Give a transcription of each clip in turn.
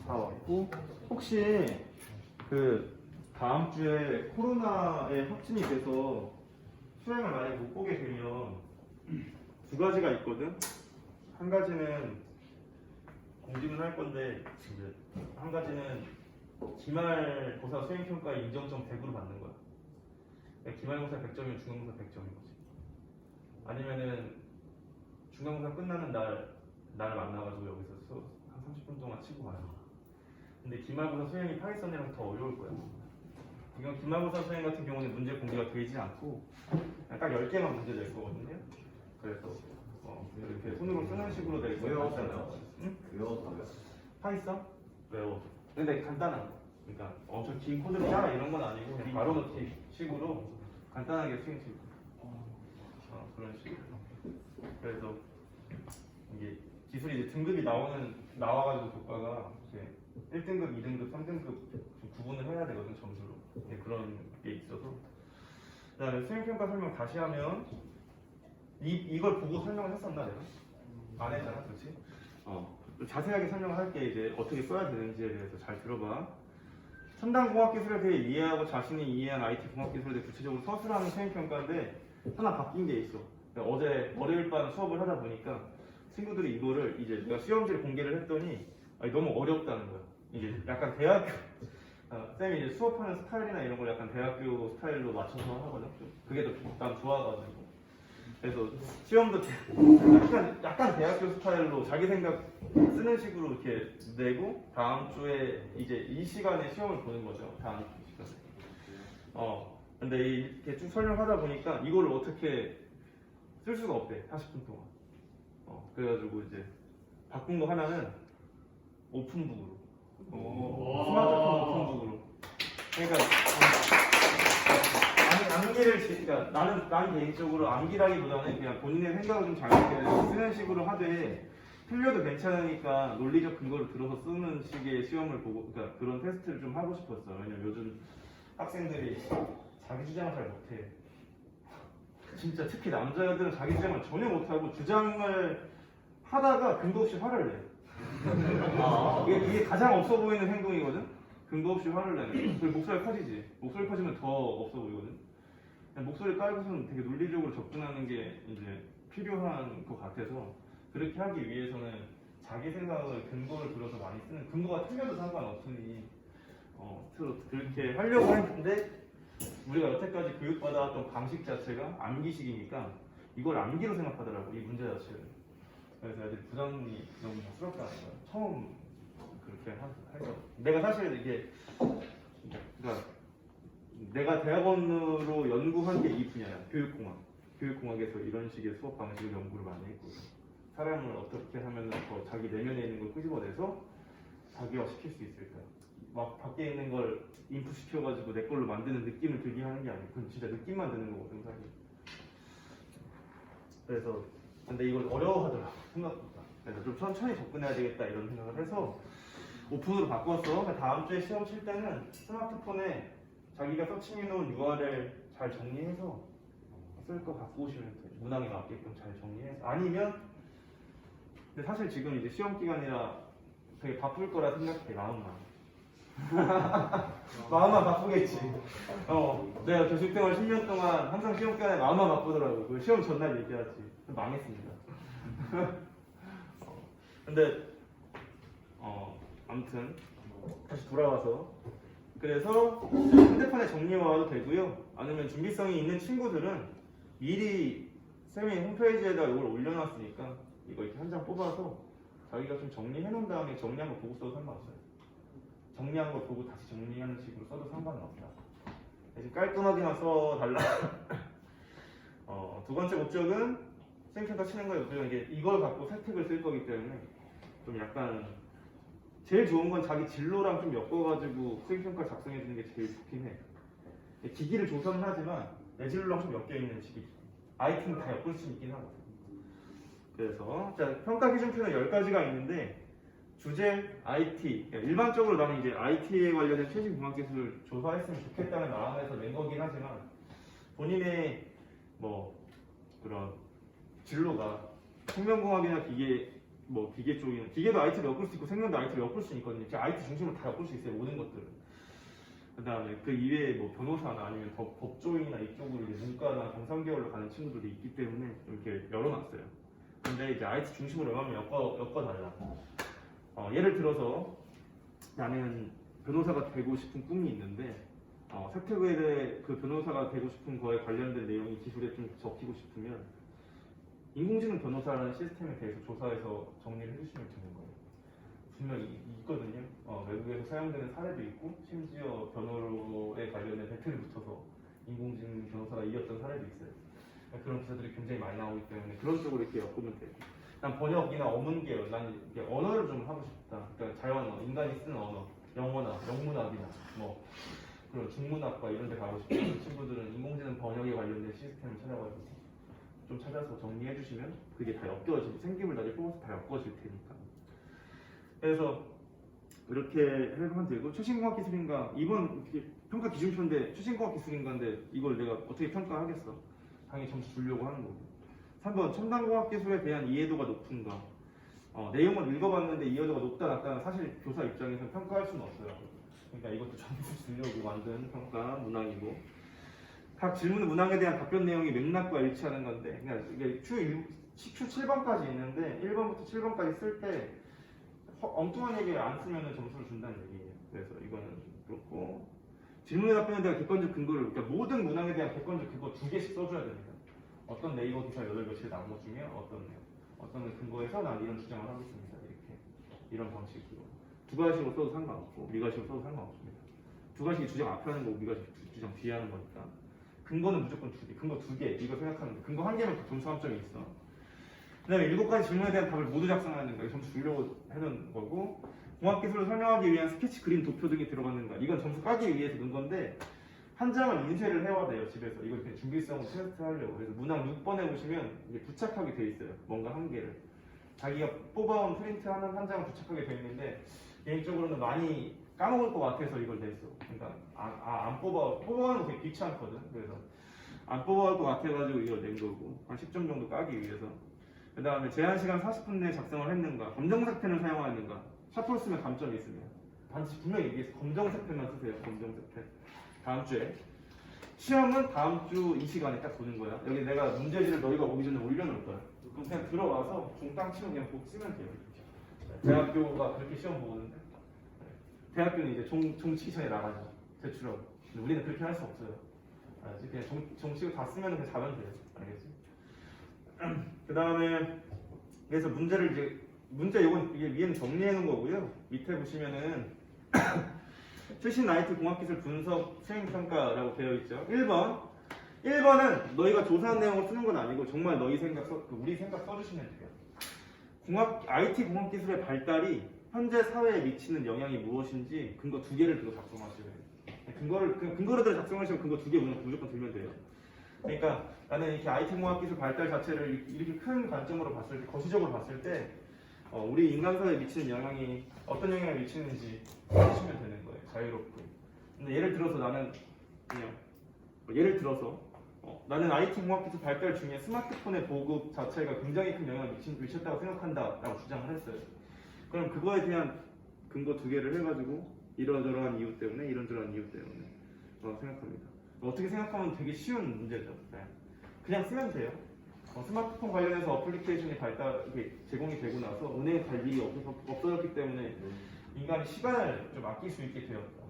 다 왔고, 혹시 그 다음 주에 코로나에 확진이 돼서 수행을 많이 못 보게 되면 두 가지가 있거든. 한 가지는 공지는 할 건데, 이제 한 가지는 기말고사 수행평가에 인정점 100으로 받는 거야. 그러니까 기말고사 100점이면 중간고사 100점인 거지. 아니면은 중간고사 끝나는 날 만나가지고 여기서 한 30분 동안 치고 가요. 근데 기말고사 수행이 파이썬이랑 더 어려울 거야. 이건 기말고사 수행 같은 경우는 문제 공개가 되지 않고 딱 10개만 문제 낼 거거든요. 그래서 이렇게 손으로 쓰는 식으로 될 거예요. 외워서요? 응? 외워서요? 파이썬? 외워. 근데 간단한 거. 그러니까 엄청 긴 코드를 짜라 이런 건 아니고 그냥 바로 넣기 식으로 간단하게 수행 식으로. 그런 식으로. 그래서 이게 기술이 이제 등급이 나와가지고 교과가 이제 1등급, 2등급, 3등급 좀 구분을 해야 되거든 점수로. 그런 게 있어서. 그다음에 수행평가 설명 다시 하면 이걸 보고 설명을 했었나 내가? 안 했잖아, 그렇지? 자세하게 설명을 할게. 이제 어떻게 써야 되는지에 대해서 잘 들어봐. 첨단 공학기술에 대해 이해하고 자신이 이해한 IT 공학기술에 대해 구체적으로 서술하는 수행평가인데 하나 바뀐 게 있어. 어제 월요일 밤 수업을 하다 보니까 친구들이 이거를 이제 내가 시험지를 공개를 했더니 너무 어렵다는 거야. 이게 약간 대학교 쌤이 이제 수업하는 스타일이나 이런 걸 약간 대학교 스타일로 맞춰서 하거든. 그게 난 좋아가지고. 그래서 시험도 약간 대학교 스타일로 자기 생각 쓰는 식으로 이렇게 내고 다음 주에 이제 이 시간에 시험을 보는 거죠. 다음 시간에. 근데 이렇게 쭉 설명하다 보니까 이거를 어떻게 쓸 수가 없대. 40분 동안. 그래가지고 이제 바꾼 거 하나는 오픈북으로. 스마트폰 오픈북으로. 그러니까 암기를 그러니까 나는 개인적으로 암기라기보다는 그냥 본인의 생각을 좀 잘 쓰는 식으로 하되 틀려도 괜찮으니까 논리적 근거를 들어서 쓰는 식의 시험을 보고 그러니까 그런 테스트를 좀 하고 싶었어. 왜냐면 요즘 학생들이 자기 주장을 잘 못해. 진짜 특히 남자들은 자기 주장을 전혀 못하고 주장을 하다가 근거 없이 화를 내. 이게 가장 없어 보이는 행동이거든. 근거 없이 화를 내는. 그리고 목소리 커지지. 목소리 커지면 더 없어 보이거든. 목소리 깔고서는 되게 논리적으로 접근하는 게 이제 필요한 것 같아서 그렇게 하기 위해서는 자기 생각을 근거를 들어서 많이 쓰는 근거가 틀려도 상관없으니 그렇게 하려고 했는데 우리가 여태까지 교육받아왔던 방식 자체가 암기식이니까 이걸 암기로 생각하더라고 이 문제 자체를. 그래서 애들이 부담이 너무 스럽다는 거야. 처음 그렇게 해서 내가 사실 이게 그러니까 내가 대학원으로 연구한 게 이 분야야. 교육공학에서 이런 식의 수업 방식을 연구를 많이 했거든. 사람을 어떻게 하면 더 자기 내면에 있는 걸 끄집어내서 자기화 시킬 수 있을까. 막 밖에 있는 걸 인풋 시켜가지고 내 걸로 만드는 느낌을 들게 하는 게 아니고 그건 진짜 느낌만 드는 거거든 사실. 그래서 근데 이걸 어려워하더라고 생각보다. 그래서 좀 천천히 접근해야 되겠다 이런 생각을 해서 오픈으로 바꿨어. 다음 주에 시험 칠 때는 스마트폰에 자기가 서칭해놓은 URL 잘 정리해서 쓸 거 갖고 오시면 돼. 문항에 맞게끔 잘 정리해서. 아니면 근데 사실 지금 이제 시험 기간이라 되게 바쁠 거라 생각해. 마음만 바쁘겠지. 내가 교직 생활 10년 동안 항상 시험 기간에 마음만 바쁘더라고. 그 시험 전날 얘기하지. 망했습니다. 근데 아무튼 다시 돌아와서 그래서 핸드폰에 정리해와도 되고요. 아니면 준비성이 있는 친구들은 미리 쌤이 홈페이지에다 이걸 올려놨으니까 이거 이렇게 한 장 뽑아서 자기가 좀 정리해 놓은 다음에 정리한 거 보고 써도 상관없어요. 정리한 거 보고 다시 정리하는 식으로 써도 상관은 없다. 대신 깔끔하게만 써달라. 두 번째 목적은 수행평가 치는 거의 목적은 이걸 갖고 세특을 쓸 거기 때문에 좀 약간 제일 좋은 건 자기 진로랑 좀 엮어가지고 수행평가 작성해 주는 게 제일 좋긴 해. 기기를 조성은 하지만 내 진로랑 좀 엮여 있는 식이 아이템 다 엮을 수 있긴 하거든. 그래서 자, 평가 기준표는 10가지가 있는데 주제 IT 일반적으로 나는 이제 IT에 관련된 최신 공학기술을 조사했으면 좋겠다는 마음에서 낸 거긴 하지만 본인의 뭐 그런 진로가 생명공학이나 기계 뭐 기계 쪽이는 기계도 IT를 엮을 수 있고 생명도 IT를 엮을 수 있거든요. IT 중심으로 다 엮을 수 있어요. 모든 것들을. 그다음에 그 이외에 뭐 변호사나 아니면 법조인이나 이쪽으로 이제 문과나 경상계열로 가는 친구들이 있기 때문에 좀 이렇게 열어놨어요. 근데 이제 IT 중심으로 엮어달라. 예를 들어서 나는 변호사가 되고 싶은 꿈이 있는데 사퇴후에 그 변호사가 되고 싶은 거에 관련된 내용이 기술에 좀 적히고 싶으면 인공지능 변호사라는 시스템에 대해서 조사해서 정리를 해주시면 되는 거예요. 분명히 있거든요. 외국에서 사용되는 사례도 있고 심지어 변호에 관련된 배틀을 붙여서 인공지능 변호사가 이겼던 사례도 있어요. 그런 기사들이 굉장히 많이 나오기 때문에 그런 쪽으로 이렇게 엮으면 되고, 난 번역이나 어문 계열, 난 이렇게 언어를 좀 하고 싶다. 그러니까 자연어, 인간이 쓰는 언어, 영어나 영문학이나 뭐 그런 중문학과 이런 데 가고 싶은 친구들은 인공지능 번역에 관련된 시스템을 찾아가지고 좀 찾아서 정리해 주시면 그게 다 엮여질, 생김을 나중에 뽑아서 다 엮어질 테니까. 그래서 이렇게 하면 되고, 최신공학기술인가 이번 평가 기준표인데 최신공학기술인가인데 이걸 내가 어떻게 평가하겠어? 당연히 점수 주려고 하는 거고. 3번 첨단공학기술에 대한 이해도가 높은가. 내용을 읽어봤는데 이해도가 높다 낮다는 사실 교사 입장에서 평가할 수는 없어요. 그러니까 이것도 점수 주려고 만든 평가 문항이고, 각 질문의 문항에 대한 답변 내용이 맥락과 일치하는 건데, 그러니까 이게 Q 7번까지 있는데 1번부터 7번까지 쓸 때 엉뚱한 얘기 안 쓰면 점수를 준다는 얘기예요. 그래서 이거는 그렇고, 질문에 답변에 대한 객관적 근거를, 그러니까 모든 문항에 대한 객관적 근거 2개씩 써줘야 됩니다. 어떤 네이버 기사 8개씩 나온 것 중에 어떤 근거에서 난 이런 주장을 하고 있습니다. 이렇게 이런 방식으로 두 가지로 써도 상관없고 미가식으로 써도 상관없습니다. 두 가지 주장 앞에 하는 거고 미가식 주장 뒤에 하는 거니까 근거는 무조건 2개, 근거 2개 이거 생각하는데 근거 1개면 점수 함정이 있어. 그 다음에 7가지 질문에 대한 답을 모두 작성하는 거, 점수 주려고 해놓은 거고, 공학기술을 설명하기 위한 스케치, 그림, 도표 등이 들어갔는가, 이건 점수 까기 위해서 넣은 건데 한 장을 인쇄를 해야 돼요. 집에서 이걸 그냥 준비성으로 테스트 하려고. 그래서 문항 6번에 보시면 이게 부착하게 돼 있어요. 뭔가 한 개를 자기가 뽑아온 프린트하는 한 장을 부착하게 돼 있는데 개인적으로는 많이 까먹을 것 같아서 이걸 냈어. 그러니까 안 뽑아오는 거 되게 귀찮거든. 그래서 안 뽑아올 것 같아가지고 이걸 낸 거고, 한 10점 정도 까기 위해서. 그 다음에 제한 시간 40분 내에 작성을 했는가, 검정색 펜을 사용하였는가. 샤프로 쓰면 감점이 있으면 반드시 분명히 얘기해서 검정색 펜만 쓰세요. 검정색 펜. 다음 주에 시험은 다음 주 이 시간에 딱 보는 거야. 여기 내가 문제지를 너희가 오기 전에 올려놓을 거야. 그럼 그냥 들어가서 종땅 치면 그냥 복 쓰면 돼요. 대학교가 그렇게 시험 보는데 대학교는 이제 종 치기 전에 나가죠. 제출하고. 근데 우리는 그렇게 할 수 없어요. 알지? 그냥 종 치고 다 쓰면 그냥 자면 돼요. 알겠지? 그 다음에 그래서 문제를 이제 문제 요건 이게 위에는 정리해 놓은 거고요. 밑에 보시면은 최신 IT 공학기술 분석 수행평가라고 되어 있죠. 1번은 너희가 조사한 내용을 쓰는 건 아니고 정말 너희 생각 우리 생각 써주시면 돼요. IT 공학기술의 발달이 현재 사회에 미치는 영향이 무엇인지 근거 2개를 들어 작성하셔야 돼요. 근거를 들어 작성하시면 근거 2개 무조건 들면 돼요. 그러니까 나는 이렇게 IT 공학기술 발달 자체를 이렇게 큰 관점으로 봤을 때, 거시적으로 봤을 때 우리 인간 사회에 미치는 영향이 어떤 영향을 미치는지 해주시면 되는 거예요. 자유롭고. 근데 예를 들어서 나는 그냥 나는 IT 공학기술 발달 중에 스마트폰의 보급 자체가 굉장히 큰 영향을 미쳤다고 생각한다라고 주장을 했어요. 그럼 그거에 대한 근거 2개를 해가지고 이러저러한 이유 때문에 생각합니다. 어떻게 생각하면 되게 쉬운 문제죠. 네. 그냥 쓰면 돼요. 스마트폰 관련해서 어플리케이션이 제공이 되고 나서 은행에 갈 일이 없어졌기 때문에 인간이 시간을 좀 아낄 수 있게 되었다.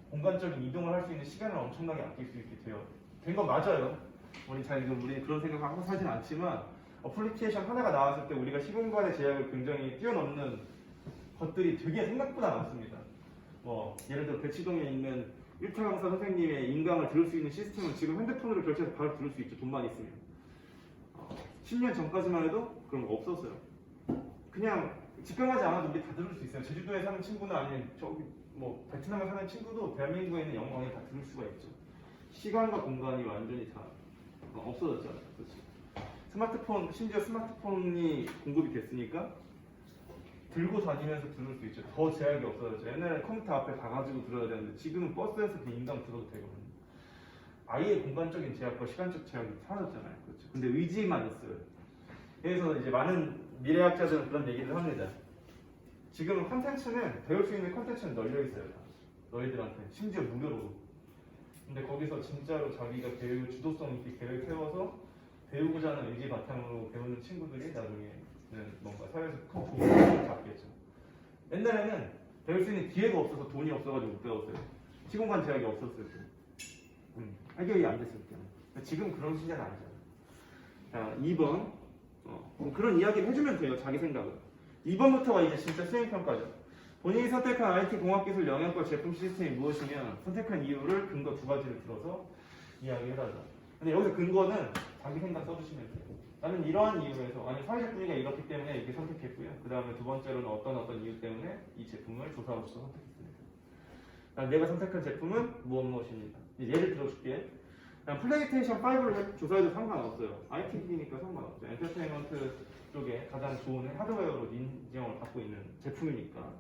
공간적인 이동을 할 수 있는 시간을 엄청나게 아낄 수 있게 된 건 맞아요. 우리 그런 생각하고 살진 않지만 어플리케이션 하나가 나왔을 때 우리가 시공간의 제약을 굉장히 뛰어넘는 것들이 되게 생각보다 많습니다. 예를 들어 대치동에 있는 1차 강사 선생님의 인강을 들을 수 있는 시스템은 지금 핸드폰으로 결제해서 바로 들을 수 있죠. 돈만 있으면. 10년 전까지만 해도 그런 거 없었어요. 그냥 직감하지 않아도 우리 다 들을 수 있어요. 제주도에 사는 친구나 아니면 베트남에 사는 친구도 대한민국에 있는 영광에 다 들을 수가 있죠. 시간과 공간이 완전히 다 없어졌잖아요. 그렇지? 심지어 스마트폰이 공급이 됐으니까 들고 다니면서 들을 수 있죠. 더 제약이 없어졌죠. 옛날에 컴퓨터 앞에 가가지고 들어야 되는데 지금은 버스에서 그 인강 들어도 되거든요. 아예 공간적인 제약과 시간적 제약이 사라졌잖아요. 그렇죠. 근데 의지만 있어요. 그래서 이제 많은 미래학자들은 그런 얘기를 합니다. 지금 컨텐츠는 배울 수 있는 컨텐츠는 널려 있어요. 너희들한테 심지어 무료로. 근데 거기서 진짜로 자기가 배울 주도성 있게 계획 세워서 배우고자 하는 의지 바탕으로 배우는 친구들이 나중에는 뭔가 사회에서 큰 도움을 받겠죠. 옛날에는 배울 수 있는 기회가 없어서 돈이 없어가지고 못 배웠어요. 시공간 제약이 없었을 때. 해결이 안 됐을 때. 지금 그런 시대는 아니잖아요. 자, 2번. 그런 이야기를 해주면 돼요. 자기 생각을. 2번부터가 이제 진짜 수행평가죠. 본인이 선택한 IT 공학기술 영역과 제품 시스템이 무엇이며 선택한 이유를 근거 두 가지를 들어서 이야기해달라. 근데 여기서 근거는 자기 생각 써주시면 돼요. 나는 이러한 이유에서 아니 사회적 분위기가 이렇기 때문에 이렇게 선택했고요. 그 다음에 두 번째로는 어떤 이유 때문에 이 제품을 조사로서 선택했습니다. 내가 선택한 제품은 무엇입니다. 예를 들어줄게. 플레이스테이션 5를 조사해도 상관없어요. IT니까 상관없죠. 엔터테인먼트 쪽에 가장 좋은 하드웨어로 인정을 받고 있는 제품이니까.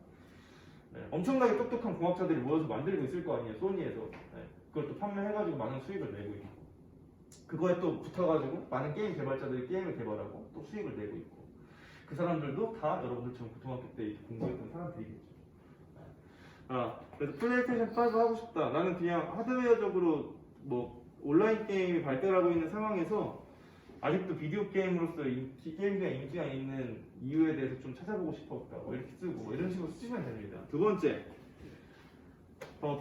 네, 엄청나게 똑똑한 공학자들이 모여서 만들고 있을 거 아니에요. 소니에서. 네, 그걸 또 판매해가지고 많은 수익을 내고 있고. 그거에 또 붙어가지고 많은 게임 개발자들이 게임을 개발하고 또 수익을 내고 있고. 그 사람들도 다 여러분들처럼 고등학교 때 공부했던 사람들이겠죠. 그래서 플레이스테이션 5 하고 싶다. 나는 그냥 하드웨어적으로 뭐 온라인 게임이 발달하고 있는 상황에서 아직도 비디오 게임으로서 게임기가 인기가 있는 이유에 대해서 좀 찾아보고 싶었다. 이렇게 쓰고 이런 식으로 쓰시면 됩니다. 두 번째,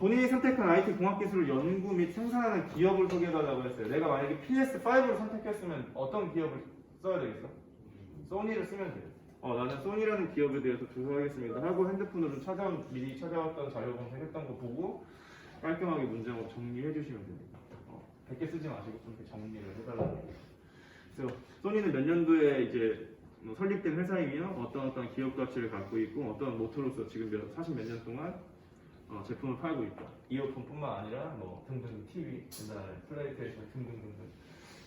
본인이 선택한 IT 공학기술을 연구 및 생산하는 기업을 소개해달라고 했어요. 내가 만약에 PS5를 선택했으면 어떤 기업을 써야 되겠어? 소니를 쓰면 돼요. 나는 소니라는 기업에 대해서 조사하겠습니다 하고 핸드폰으로 미리 찾아왔던 자료 검색했던 거 보고 깔끔하게 문장으로 정리해 주시면 됩니다. 100개 쓰지 마시고 좀 이렇게 정리를 해달라는 거예요. 그래서 소니는 몇 년도에 이제 설립된 회사이며 어떤 기업 가치를 갖고 있고 어떤 모토로서 지금 40 몇 년 동안 제품을 팔고 있다. 이어폰뿐만 아니라 뭐 등등 TV, 그다음에 플레이스테이션 등등등등.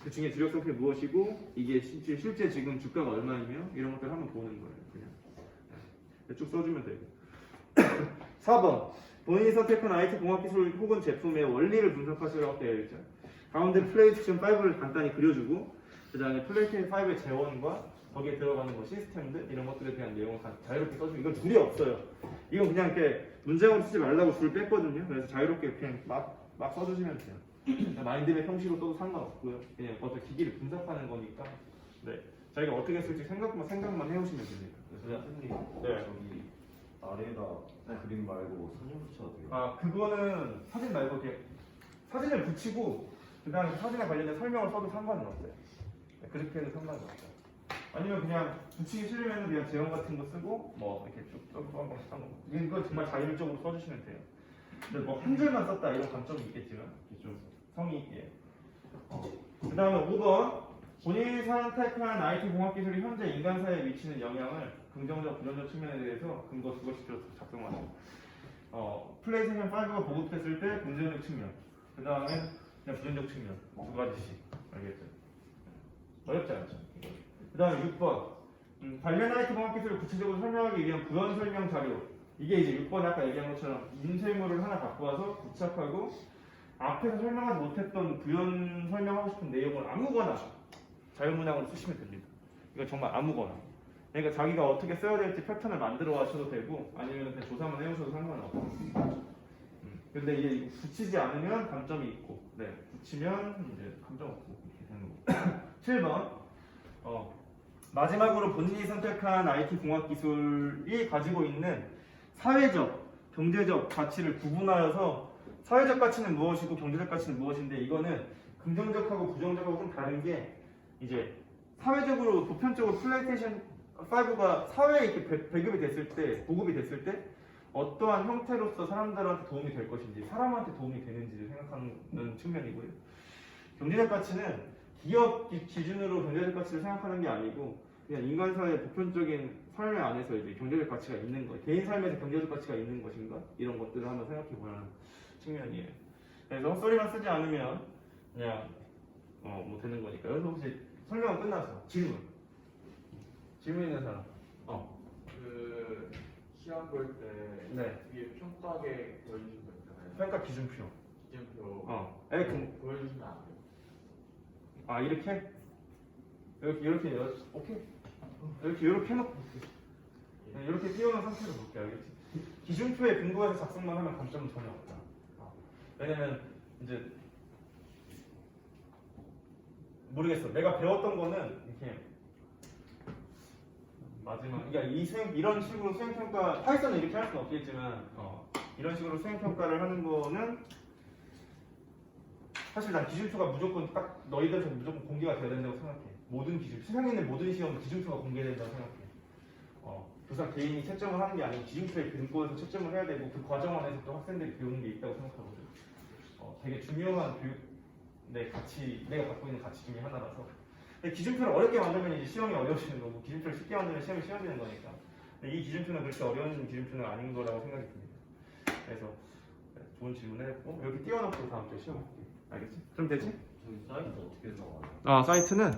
그 중에 주력 상품이 무엇이고 이게 실제 지금 주가가 얼마이며 이런 것들 한번 보는 거예요. 그냥 쭉 써주면 되고. 4번. 본인이 선택한 IT 공학기술 혹은 제품의 원리를 분석하시라고 되어 있죠. 가운데 플레이스테이션 5를 간단히 그려주고 그 다음에 플레이스테이션 5의 재원과 거기에 들어가는 뭐 시스템들 이런 것들에 대한 내용을 자유롭게 써주고 이건 줄이 없어요. 이건 그냥 이렇게 문장으로 쓰지 말라고 줄 뺐거든요. 그래서 자유롭게 그냥 막 써주시면 돼요. 마인드맵 형식으로 써도 상관없고요. 그냥 어떤 기기를 분석하는 거니까 네. 자기가 어떻게 쓸지 생각만 해오시면 됩니다. 선생님, 네. 저기 아래에다 그림 말고 사진 붙여도 돼요? 그거는 사진 말고 이렇게 사진을 붙이고 그 다음에 사진에 관련된 설명을 써도 상관은 없어요. 네, 그렇게 해도 상관은 없어요. 아니면 그냥 붙이기 싫으면 그냥 제형 같은 거 쓰고 뭐 이렇게 쭉 써서 한 번씩 한 거. 이건 정말 자율적으로 써주시면 돼요. 근데 뭐 한 줄만 썼다 이런 감점이 있겠지만 좀 성의 있게. 그 다음에 5번. 본인이 선택한 IT 공학기술이 현재 인간사회에 미치는 영향을 긍정적, 부정적 측면에 대해서 근거 두 가지 들어서 작성하세요. 플레이스테이션 5가 보급됐을 때 긍정적 측면, 그 다음에 그냥 부정적 측면 두 가지씩. 알겠죠? 어렵지 않죠? 그 다음에 6번. 관련 IT 공학기술을 구체적으로 설명하기 위한 부연 설명 자료. 이게 이제 6번에 아까 얘기한 것처럼 인쇄물을 하나 갖고 와서 부착하고 앞에서 설명하지 못했던 부연 설명하고 싶은 내용을 아무거나 자유문항으로 쓰시면 됩니다. 이거 정말 아무거나. 그러니까 자기가 어떻게 써야 될지 패턴을 만들어 가셔도 되고 아니면 그냥 조사만 해오셔도 상관없고. 근데 이게 붙이지 않으면 감점이 있고, 네, 붙이면 이제 감점 없고 이렇게 되는 거고. 7번. 마지막으로 본인이 선택한 IT 공학 기술이 가지고 있는 사회적, 경제적 가치를 구분하여서 사회적 가치는 무엇이고 경제적 가치는 무엇인데 이거는 긍정적하고 부정적하고 좀 다른 게 이제 사회적으로 보편적으로 플레이스테이션 5가 사회에 이렇게 배급이 됐을 때 보급이 됐을 때 어떠한 형태로서 사람들한테 도움이 될 것인지 사람한테 도움이 되는지를 생각하는 측면이고요. 경제적 가치는 기업 기준으로 경제적 가치를 생각하는 게 아니고 그냥 인간사회의 보편적인 삶의 안에서 이제 경제적 가치가 있는 거, 개인 삶에서 경제적 가치가 있는 것인가 이런 것들을 한번 생각해 보라는 측면이에요. 그래서 헛소리만 쓰지 않으면 그냥 뭐 되는 거니까. 여기서 혹시 설명은 끝났어. 질문 있는 사람. 그 시험 볼 때 네. 위에 평가에 보여주신 거 있잖아요. 평가 기준표. 기준표 보여주시면 안 돼요. 이렇게? 이렇게 오케이. 이렇게 해놓고 볼게. 이렇게 띄워놓은 상태로 볼게. 알겠지? 기준표에 근거해서 작성만 하면 감점은 전혀 없다. 왜냐면 이제 모르겠어. 내가 배웠던 거는 이렇게 마지막 그러니까 이런 식으로 수행평가 파이썬은 이렇게 할 수는 없겠지만 이런 식으로 수행평가를 하는 거는 사실 난 기준표가 무조건 딱 너희들한테 무조건 공개가 돼야 된다고 생각해. 모든 기준 세상에 있는 모든 시험 기준표가 공개된다고 생각해. 교사 개인이 채점을 하는 게 아니고 기준표에 근거해서 채점을 해야 되고 그 과정 안에서 또 학생들이 배우는 게 있다고 생각하거든. 되게 중요한 교육의 가치, 내가 갖고 있는 가치 중에 하나라서. 근데 기준표를 어렵게 만들면 이제 시험이 어려워지는 거고 기준표를 쉽게 만들면 시험이 쉬워지는 거니까. 근데 이 기준표는 그렇게 어려운 기준표는 아닌 거라고 생각이 듭니다. 그래서 좋은 질문 했고 이렇게 띄워놓고 다음 주에 시험 볼게. 알겠지? 그럼 되지? 저기 사이트 어떻게 들어가요? 사이트는